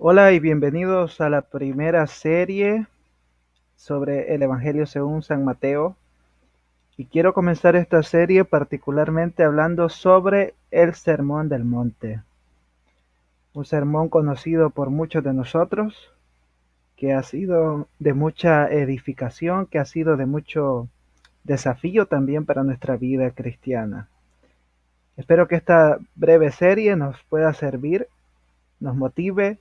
Hola y bienvenidos a la primera serie sobre el Evangelio según San Mateo. Y quiero comenzar esta serie particularmente hablando sobre el Sermón del Monte. Un sermón conocido por muchos de nosotros, que ha sido de mucha edificación, que ha sido de mucho desafío también para nuestra vida cristiana. Espero que esta breve serie nos pueda servir, nos motive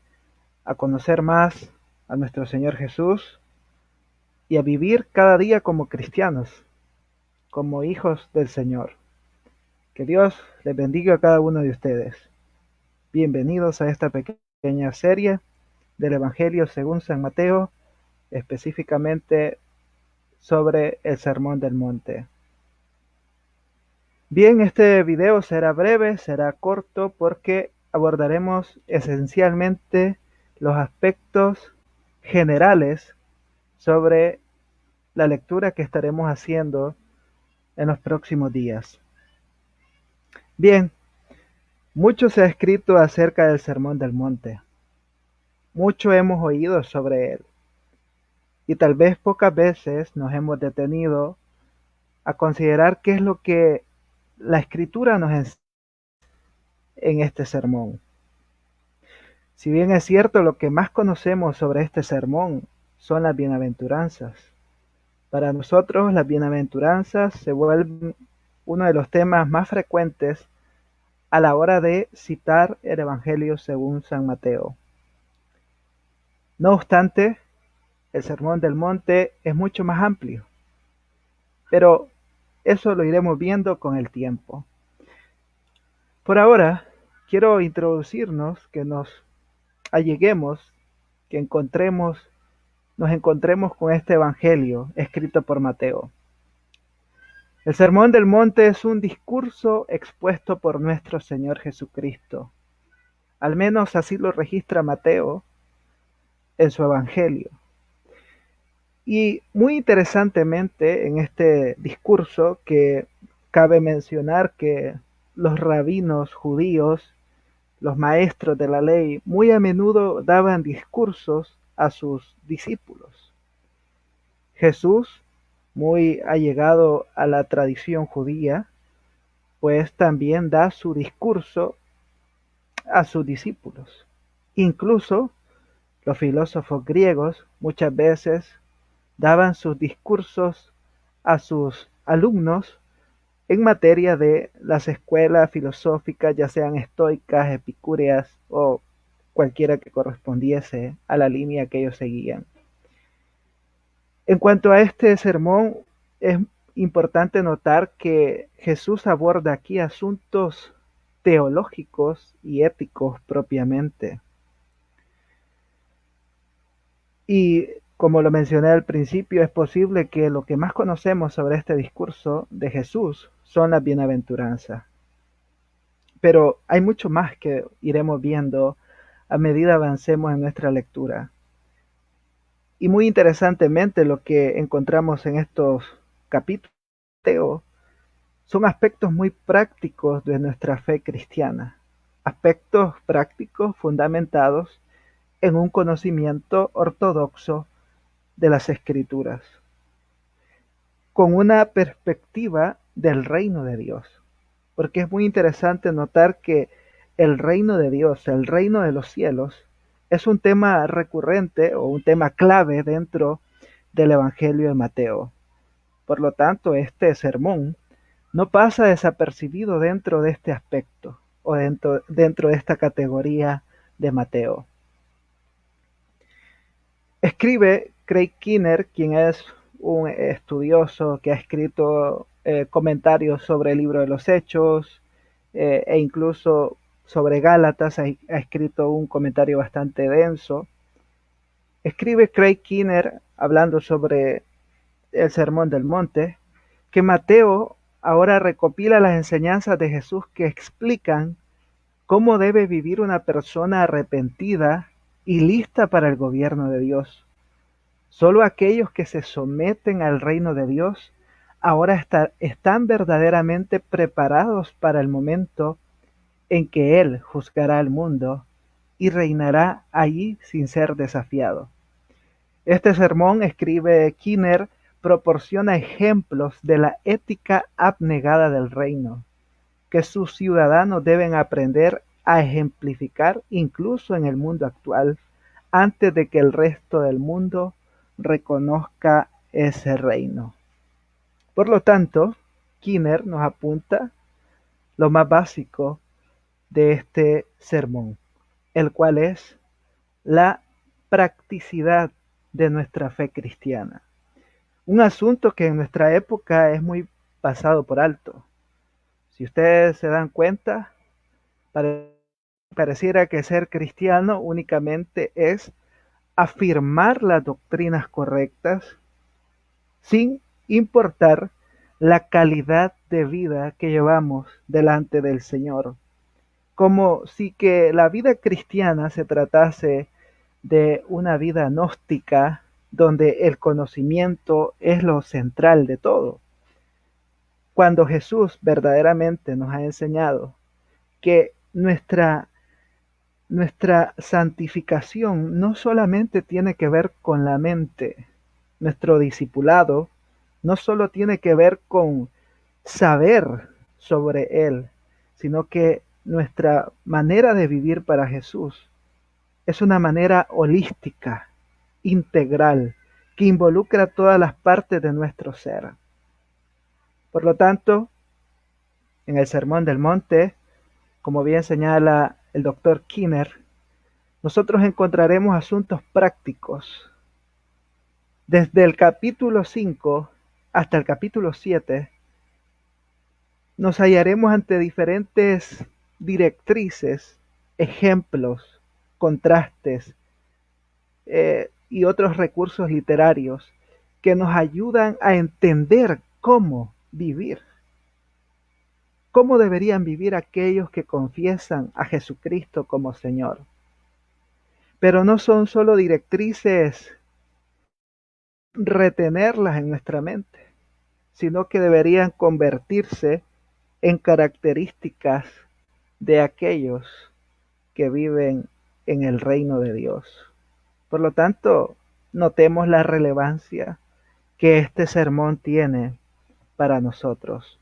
a conocer más a nuestro Señor Jesús y a vivir cada día como cristianos, como hijos del Señor. Que Dios les bendiga a cada uno de ustedes. Bienvenidos a esta pequeña serie del Evangelio según San Mateo, específicamente sobre el Sermón del Monte. Bien, este video será breve, será corto, porque abordaremos esencialmente los aspectos generales sobre la lectura que estaremos haciendo en los próximos días. Bien, mucho se ha escrito acerca del Sermón del Monte. Mucho hemos oído sobre él. Y tal vez pocas veces nos hemos detenido a considerar qué es lo que la Escritura nos enseña en este sermón. Si bien es cierto, lo que más conocemos sobre este sermón son las bienaventuranzas. Para nosotros las bienaventuranzas se vuelven uno de los temas más frecuentes a la hora de citar el Evangelio según San Mateo. No obstante, el Sermón del Monte es mucho más amplio, pero eso lo iremos viendo con el tiempo. Por ahora, quiero introducirnos, que nos alleguemos, que nos encontremos con este Evangelio escrito por Mateo. El Sermón del Monte es un discurso expuesto por nuestro Señor Jesucristo. Al menos así lo registra Mateo en su Evangelio. Y muy interesantemente en este discurso, que cabe mencionar que los rabinos judíos, los maestros de la ley, muy a menudo daban discursos a sus discípulos. Jesús, muy allegado a la tradición judía, pues también da su discurso a sus discípulos. Incluso los filósofos griegos muchas veces daban sus discursos a sus alumnos en materia de las escuelas filosóficas, ya sean estoicas, epicúreas o cualquiera que correspondiese a la línea que ellos seguían. En cuanto a este sermón, es importante notar que Jesús aborda aquí asuntos teológicos y éticos propiamente. Y como lo mencioné al principio, es posible que lo que más conocemos sobre este discurso de Jesús son las bienaventuranzas. Pero hay mucho más que iremos viendo a medida avancemos en nuestra lectura. Y muy interesantemente, lo que encontramos en estos capítulos son aspectos muy prácticos de nuestra fe cristiana, aspectos prácticos fundamentados en un conocimiento ortodoxo de las Escrituras, con una perspectiva del reino de Dios. Porque es muy interesante notar que el reino de Dios, el reino de los cielos, es un tema recurrente o un tema clave dentro del Evangelio de Mateo. Por lo tanto, este sermón no pasa desapercibido dentro de este aspecto o dentro de esta categoría de Mateo. Escribe Craig Keener, quien es un estudioso que ha escrito comentarios sobre el libro de los Hechos e incluso sobre Gálatas, ha escrito un comentario bastante denso. Escribe Craig Keener, hablando sobre el Sermón del Monte, que Mateo ahora recopila las enseñanzas de Jesús que explican cómo debe vivir una persona arrepentida y lista para el gobierno de Dios. Solo aquellos que se someten al reino de Dios ahora están verdaderamente preparados para el momento en que Él juzgará al mundo y reinará allí sin ser desafiado. Este sermón, escribe Kinner, proporciona ejemplos de la ética abnegada del reino, que sus ciudadanos deben aprender a ejemplificar incluso en el mundo actual, antes de que el resto del mundo reconozca ese reino. Por lo tanto, Kinner nos apunta lo más básico de este sermón, el cual es la practicidad de nuestra fe cristiana. Un asunto que en nuestra época es muy pasado por alto. Si ustedes se dan cuenta, pareciera que ser cristiano únicamente es afirmar las doctrinas correctas sin importar la calidad de vida que llevamos delante del Señor. Como si que la vida cristiana se tratase de una vida gnóstica donde el conocimiento es lo central de todo. Cuando Jesús verdaderamente nos ha enseñado que nuestra santificación no solamente tiene que ver con la mente, nuestro discipulado no solo tiene que ver con saber sobre Él, sino que nuestra manera de vivir para Jesús es una manera holística, integral, que involucra todas las partes de nuestro ser. Por lo tanto, en el Sermón del Monte, como bien señala el doctor Kinner, nosotros encontraremos asuntos prácticos. Desde el capítulo 5 hasta el capítulo 7, nos hallaremos ante diferentes directrices, ejemplos, contrastes y otros recursos literarios que nos ayudan a entender cómo vivir. ¿Cómo deberían vivir aquellos que confiesan a Jesucristo como Señor? Pero no son solo directrices retenerlas en nuestra mente, sino que deberían convertirse en características de aquellos que viven en el reino de Dios. Por lo tanto, notemos la relevancia que este sermón tiene para nosotros.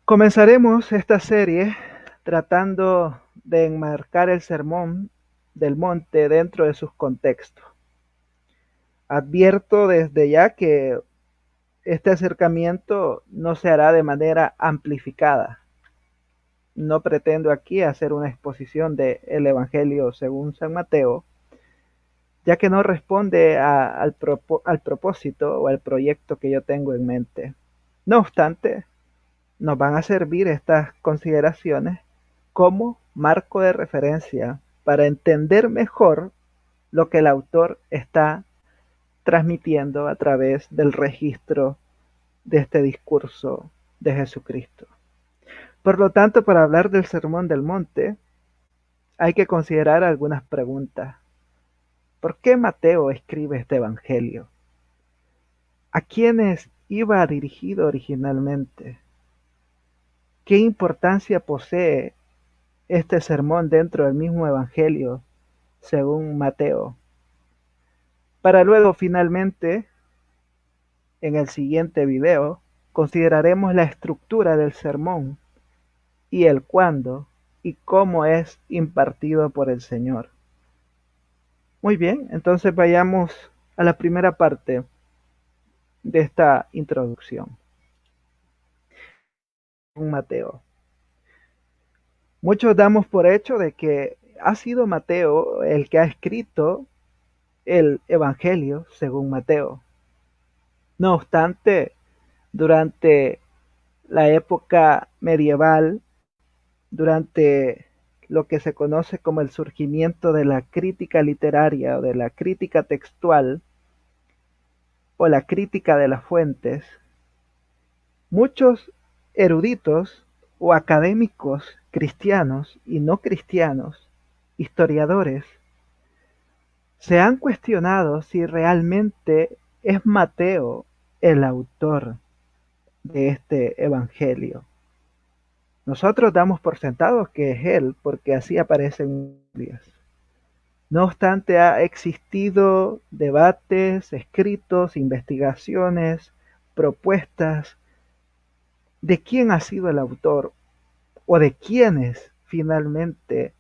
Comenzaremos esta serie tratando de enmarcar el sermón del monte dentro de sus contextos. Advierto desde ya que este acercamiento no se hará de manera amplificada. No pretendo aquí hacer una exposición del Evangelio según San Mateo, ya que no responde al propósito o al proyecto que yo tengo en mente. No obstante, nos van a servir estas consideraciones como marco de referencia para entender mejor lo que el autor está transmitiendo a través del registro de este discurso de Jesucristo. Por lo tanto, para hablar del Sermón del Monte, hay que considerar algunas preguntas. ¿Por qué Mateo escribe este Evangelio? ¿A quiénes iba dirigido originalmente? ¿Qué importancia posee este sermón dentro del mismo Evangelio, según Mateo? Para luego, finalmente, en el siguiente video, consideraremos la estructura del sermón y el cuándo y cómo es impartido por el Señor. Muy bien, entonces vayamos a la primera parte de esta introducción. Mateo. Muchos damos por hecho de que ha sido Mateo el que ha escrito el Evangelio según Mateo. No obstante, durante la época medieval, durante lo que se conoce como el surgimiento de la crítica literaria o de la crítica textual o la crítica de las fuentes, muchos eruditos o académicos cristianos y no cristianos, historiadores, se han cuestionado si realmente es Mateo el autor de este evangelio. Nosotros damos por sentado que es Él porque así aparecen Biblias. No obstante, ha existido debates, escritos, investigaciones, propuestas de quién ha sido el autor o de quiénes finalmente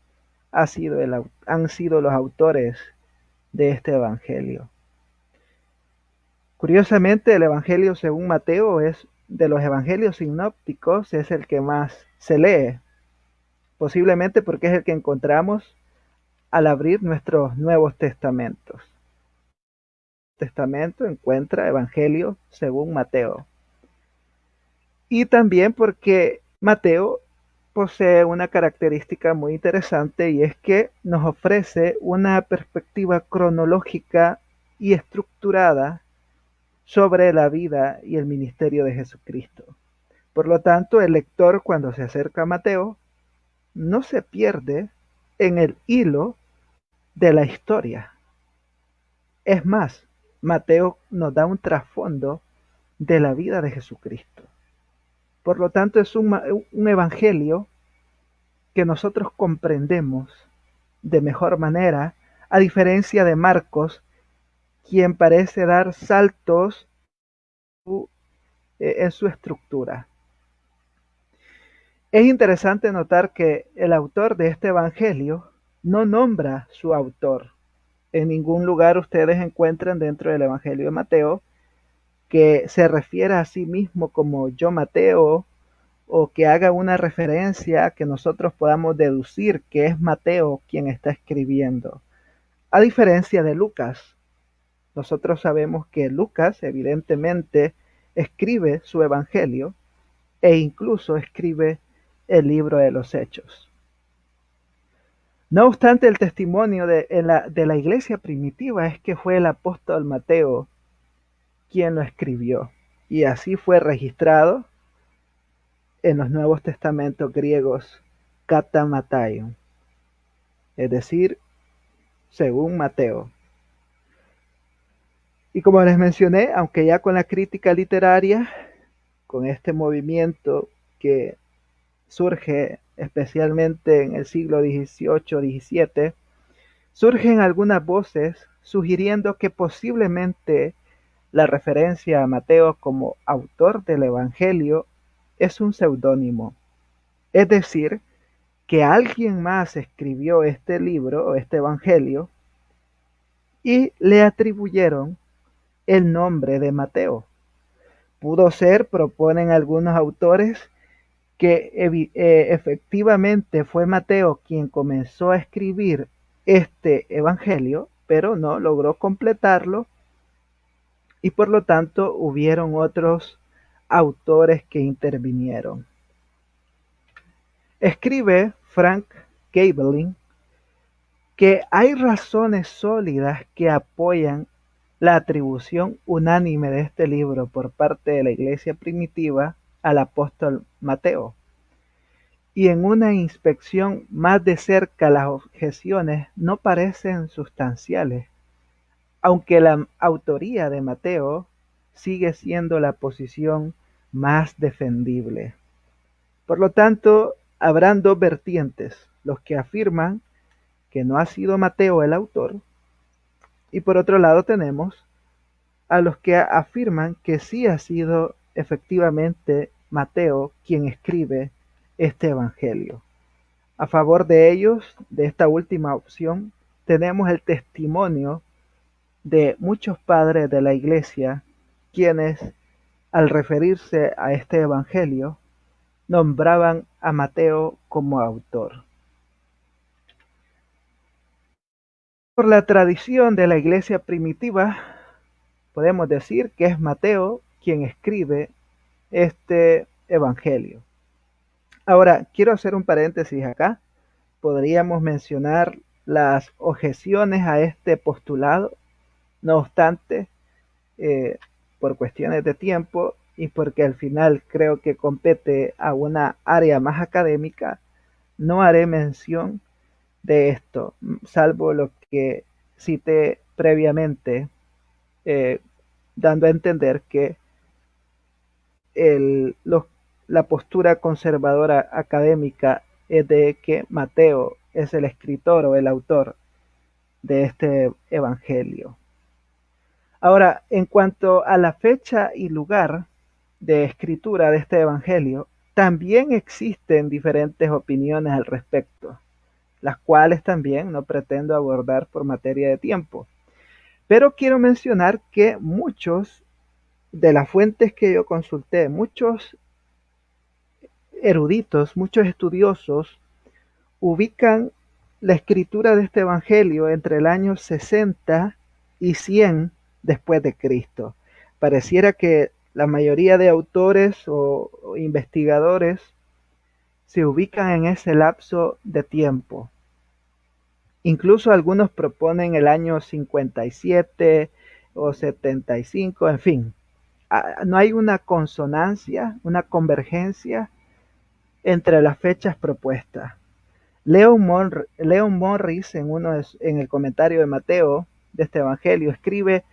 han sido los autores de este evangelio. Curiosamente, el evangelio según Mateo es de los evangelios sinópticos, es el que más se lee, posiblemente porque es el que encontramos al abrir nuestros Nuevos Testamentos. El Testamento encuentra evangelio según Mateo. Y también porque Mateo posee una característica muy interesante y es que nos ofrece una perspectiva cronológica y estructurada sobre la vida y el ministerio de Jesucristo. Por lo tanto, el lector cuando se acerca a Mateo no se pierde en el hilo de la historia. Es más, Mateo nos da un trasfondo de la vida de Jesucristo. Por lo tanto, es un evangelio que nosotros comprendemos de mejor manera, a diferencia de Marcos, quien parece dar saltos en su estructura. Es interesante notar que el autor de este evangelio no nombra su autor. En ningún lugar ustedes encuentran dentro del evangelio de Mateo que se refiera a sí mismo como yo Mateo, o que haga una referencia que nosotros podamos deducir que es Mateo quien está escribiendo. A diferencia de Lucas, nosotros sabemos que Lucas evidentemente escribe su evangelio e incluso escribe el libro de los Hechos. No obstante, el testimonio de la iglesia primitiva es que fue el apóstol Mateo quien lo escribió, y así fue registrado en los Nuevos Testamentos griegos Kata Mataion, es decir, según Mateo. Y como les mencioné, aunque ya con la crítica literaria, con este movimiento que surge especialmente en el siglo XVIII-XVII, surgen algunas voces sugiriendo que posiblemente la referencia a Mateo como autor del Evangelio es un seudónimo. Es decir, que alguien más escribió este libro o este Evangelio y le atribuyeron el nombre de Mateo. Pudo ser, proponen algunos autores, que efectivamente fue Mateo quien comenzó a escribir este evangelio, pero no logró completarlo y por lo tanto hubieron otros autores que intervinieron. Escribe Frank Gaebelin que hay razones sólidas que apoyan la atribución unánime de este libro por parte de la iglesia primitiva al apóstol Mateo. Y en una inspección más de cerca las objeciones no parecen sustanciales, aunque la autoría de Mateo sigue siendo la posición más defendible. Por lo tanto, habrán dos vertientes, los que afirman que no ha sido Mateo el autor, y por otro lado tenemos a los que afirman que sí ha sido efectivamente Mateo quien escribe este evangelio. A favor de ellos, de esta última opción, tenemos el testimonio de muchos padres de la iglesia, quienes, al referirse a este evangelio, nombraban a Mateo como autor. Por la tradición de la iglesia primitiva, podemos decir que es Mateo quien escribe este evangelio. Ahora, quiero hacer un paréntesis acá. Podríamos mencionar las objeciones a este postulado. No obstante, por cuestiones de tiempo y porque al final creo que compete a una área más académica, no haré mención de esto, salvo lo que cité previamente, dando a entender que los la postura conservadora académica es de que Mateo es el escritor o el autor de este evangelio. Ahora, en cuanto a la fecha y lugar de escritura de este evangelio, también existen diferentes opiniones al respecto, las cuales también no pretendo abordar por materia de tiempo. Pero quiero mencionar que muchos de las fuentes que yo consulté, muchos eruditos, muchos estudiosos, ubican la escritura de este evangelio entre el año 60 y 100 después de Cristo. Pareciera que la mayoría de autores o investigadores se ubican en ese lapso de tiempo. Incluso algunos proponen el año 57 o 75, en fin. No hay una consonancia, una convergencia entre las fechas propuestas. Leon Morris, en el comentario de Mateo de este evangelio, escribe: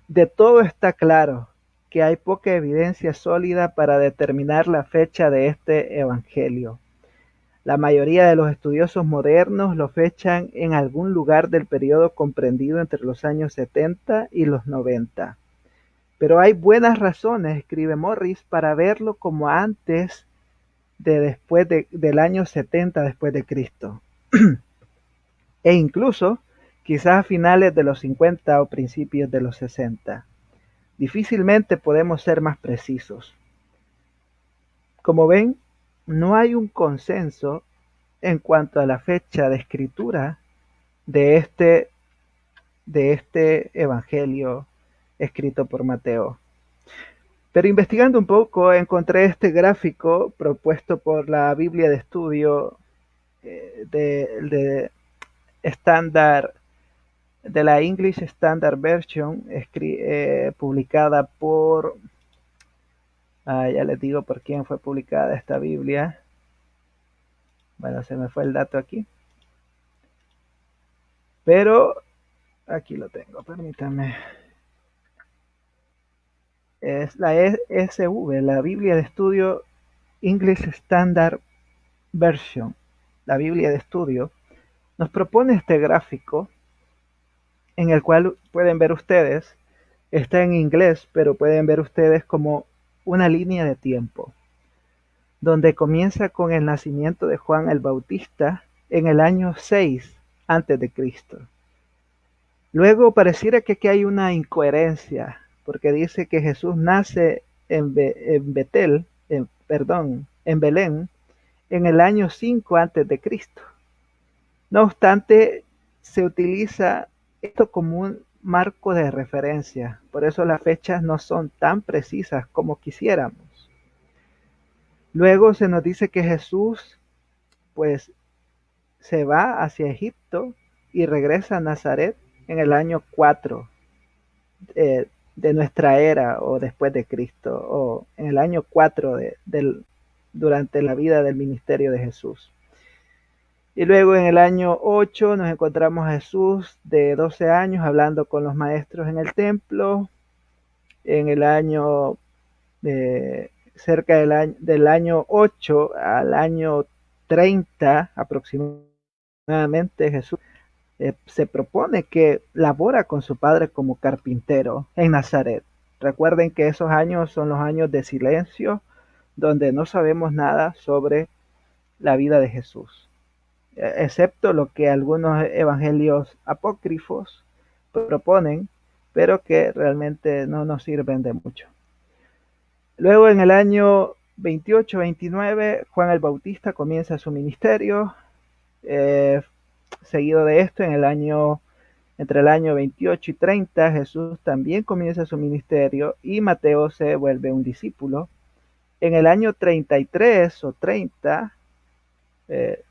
de todo está claro que hay poca evidencia sólida para determinar la fecha de este evangelio. La mayoría de los estudiosos modernos lo fechan en algún lugar del periodo comprendido entre los años 70 y los 90. Pero hay buenas razones, escribe Morris, para verlo como antes del año 70 después de Cristo. E incluso quizás a finales de los 50 o principios de los 60. Difícilmente podemos ser más precisos. Como ven, no hay un consenso en cuanto a la fecha de escritura de este evangelio escrito por Mateo. Pero investigando un poco encontré este gráfico propuesto por la Biblia de Estudio de estándar de la English Standard Version, publicada por, ya les digo por quién fue publicada esta Biblia. Bueno, se me fue el dato aquí, pero aquí lo tengo, permítanme. Es la ESV, la Biblia de Estudio English Standard Version. La Biblia de Estudio nos propone este gráfico en el cual pueden ver ustedes, está en inglés, pero pueden ver ustedes como una línea de tiempo, donde comienza con el nacimiento de Juan el Bautista en el año 6 antes de Cristo. Luego pareciera que aquí hay una incoherencia, porque dice que Jesús nace en Belén, en el año 5 antes de Cristo. No obstante, se utiliza esto como un marco de referencia, por eso las fechas no son tan precisas como quisiéramos. Luego se nos dice que Jesús pues se va hacia Egipto y regresa a Nazaret en el año 4 de nuestra era o después de Cristo, o en el año 4 durante la vida del ministerio de Jesús. Y luego en el año 8 nos encontramos a Jesús de 12 años hablando con los maestros en el templo. En el año, cerca del año 8 al año 30 aproximadamente, Jesús se propone que labora con su padre como carpintero en Nazaret. Recuerden que esos años son los años de silencio, donde no sabemos nada sobre la vida de Jesús, excepto lo que algunos evangelios apócrifos proponen, pero que realmente no nos sirven de mucho. Luego en el año 28-29, Juan el Bautista comienza su ministerio. Seguido de esto, entre el año 28 y 30, Jesús también comienza su ministerio y Mateo se vuelve un discípulo. En el año 33 o 30,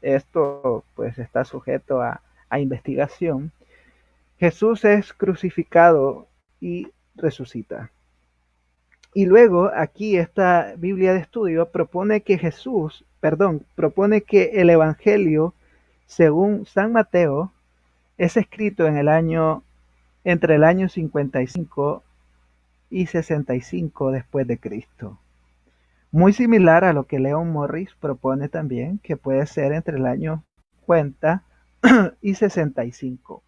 esto pues está sujeto a investigación, Jesús es crucificado y resucita. Y luego aquí esta Biblia de Estudio propone que el Evangelio según San Mateo es escrito entre el año 55 y 65 después de Cristo. Muy similar a lo que Leon Morris propone también, que puede ser entre el año 50 y 65.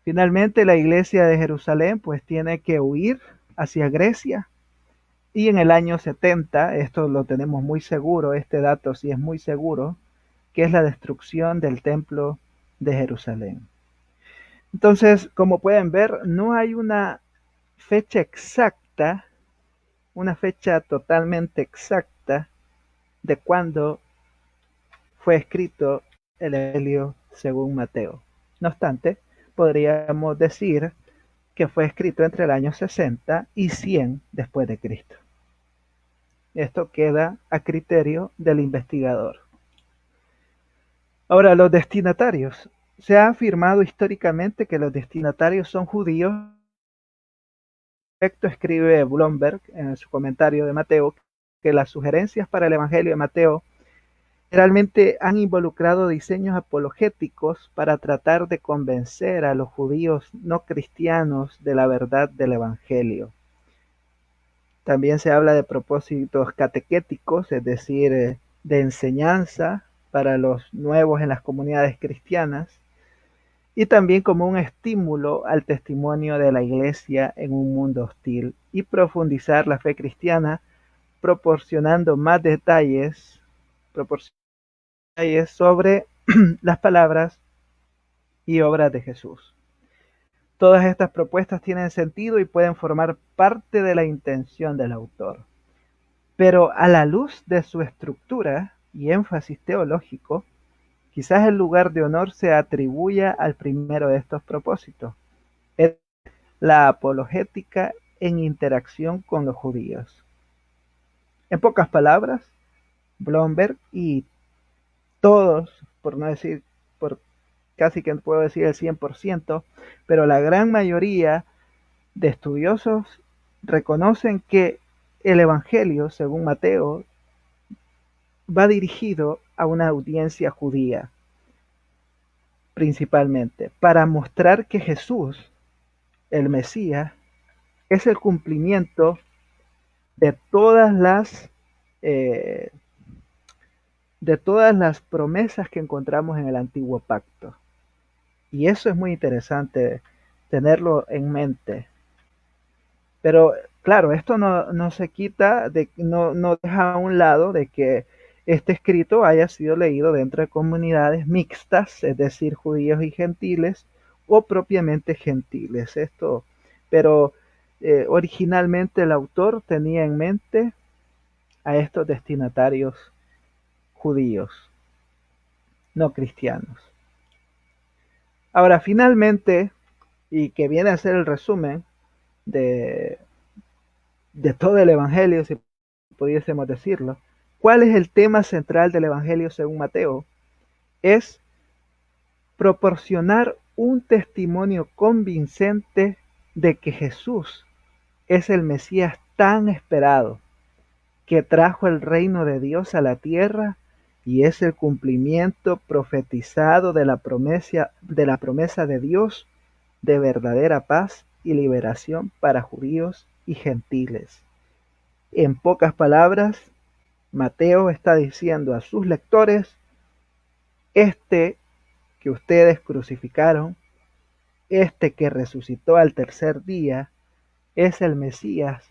Finalmente, la iglesia de Jerusalén pues tiene que huir hacia Grecia y en el año 70, esto lo tenemos muy seguro, este dato sí es muy seguro, que es la destrucción del templo de Jerusalén. Entonces, como pueden ver, no hay una fecha exacta, una fecha totalmente exacta de cuándo fue escrito el Evangelio según Mateo. No obstante, podríamos decir que fue escrito entre el año 60 y 100 después de Cristo. Esto queda a criterio del investigador. Ahora, los destinatarios. Se ha afirmado históricamente que los destinatarios son judíos. Esto escribe Blomberg en su comentario de Mateo, que las sugerencias para el Evangelio de Mateo generalmente han involucrado diseños apologéticos para tratar de convencer a los judíos no cristianos de la verdad del Evangelio. También se habla de propósitos catequéticos, es decir, de enseñanza para los nuevos en las comunidades cristianas, y también como un estímulo al testimonio de la Iglesia en un mundo hostil, y profundizar la fe cristiana proporcionando más detalles, sobre las palabras y obras de Jesús. Todas estas propuestas tienen sentido y pueden formar parte de la intención del autor. Pero a la luz de su estructura y énfasis teológico, quizás el lugar de honor se atribuya al primero de estos propósitos, es la apologética en interacción con los judíos. En pocas palabras, Blomberg y todos, por no decir, por casi que puedo decir el 100%, pero la gran mayoría de estudiosos reconocen que el Evangelio, según Mateo, va dirigido a una audiencia judía, principalmente, para mostrar que Jesús, el Mesías, es el cumplimiento de todas las eh, promesas que encontramos en el antiguo pacto. Y eso es muy interesante tenerlo en mente. Pero claro, esto no se quita, no deja a un lado de que este escrito haya sido leído dentro de comunidades mixtas, es decir, judíos y gentiles, o propiamente gentiles. Pero originalmente el autor tenía en mente a estos destinatarios judíos, no cristianos. Ahora, finalmente, y que viene a ser el resumen de, de todo el Evangelio, si pudiésemos decirlo, ¿cuál es el tema central del Evangelio según Mateo? Es proporcionar un testimonio convincente de que Jesús es el Mesías tan esperado, que trajo el reino de Dios a la tierra y es el cumplimiento profetizado de la promesa de Dios de verdadera paz y liberación para judíos y gentiles. En pocas palabras, Mateo está diciendo a sus lectores, este que ustedes crucificaron, este que resucitó al tercer día, es el Mesías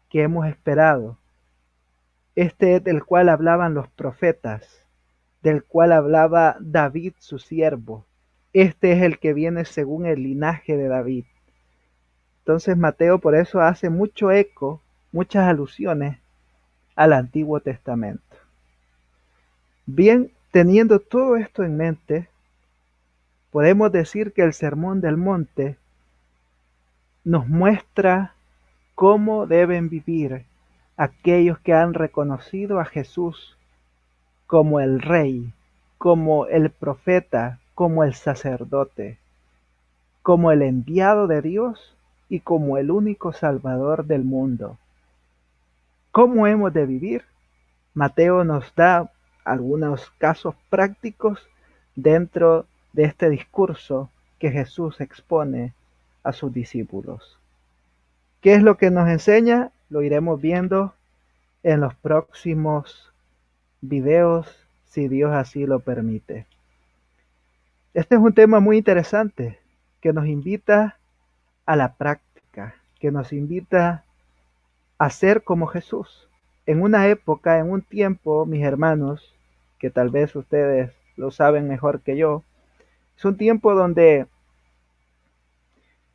que hemos esperado. Este es del cual hablaban los profetas, del cual hablaba David su siervo. Este es el que viene según el linaje de David. Entonces Mateo por eso hace mucho eco, muchas alusiones al Antiguo Testamento. Bien, teniendo todo esto en mente, podemos decir que el Sermón del Monte nos muestra cómo deben vivir aquellos que han reconocido a Jesús como el Rey, como el profeta, como el sacerdote, como el enviado de Dios y como el único Salvador del mundo. ¿Cómo hemos de vivir? Mateo nos da algunos casos prácticos dentro de este discurso que Jesús expone a sus discípulos. ¿Qué es lo que nos enseña? Lo iremos viendo en los próximos videos, si Dios así lo permite. Este es un tema muy interesante que nos invita a la práctica, que nos invita a ser como Jesús. En una época, en un tiempo, mis hermanos, que tal vez ustedes lo saben mejor que yo, es un tiempo donde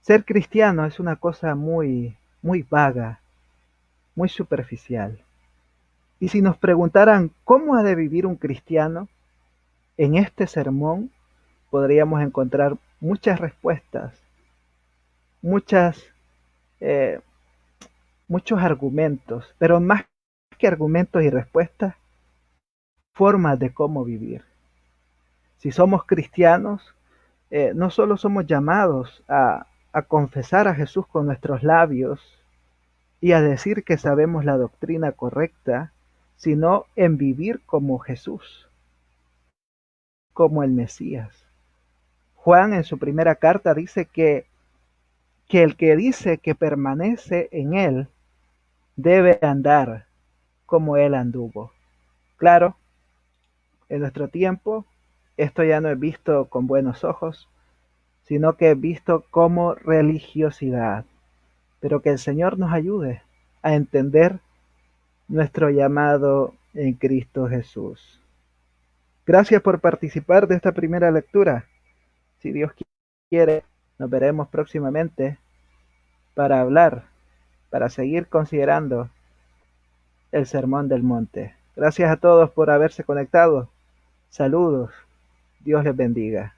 ser cristiano es una cosa muy vaga, muy superficial. Y si nos preguntaran cómo ha de vivir un cristiano, en este sermón podríamos encontrar muchas respuestas, muchas, eh, muchos argumentos, pero más que argumentos y respuestas, formas de cómo vivir. Si somos cristianos, no solo somos llamados a confesar a Jesús con nuestros labios y a decir que sabemos la doctrina correcta, sino en vivir como Jesús, como el Mesías. Juan en su primera carta dice que el que dice que permanece en él debe andar como él anduvo. Claro, en nuestro tiempo esto ya no es visto con buenos ojos, sino que es visto como religiosidad. Pero que el Señor nos ayude a entender nuestro llamado en Cristo Jesús. Gracias por participar de esta primera lectura. Si Dios quiere, nos veremos próximamente para hablar, para seguir considerando el Sermón del Monte. Gracias a todos por haberse conectado. Saludos. Dios les bendiga.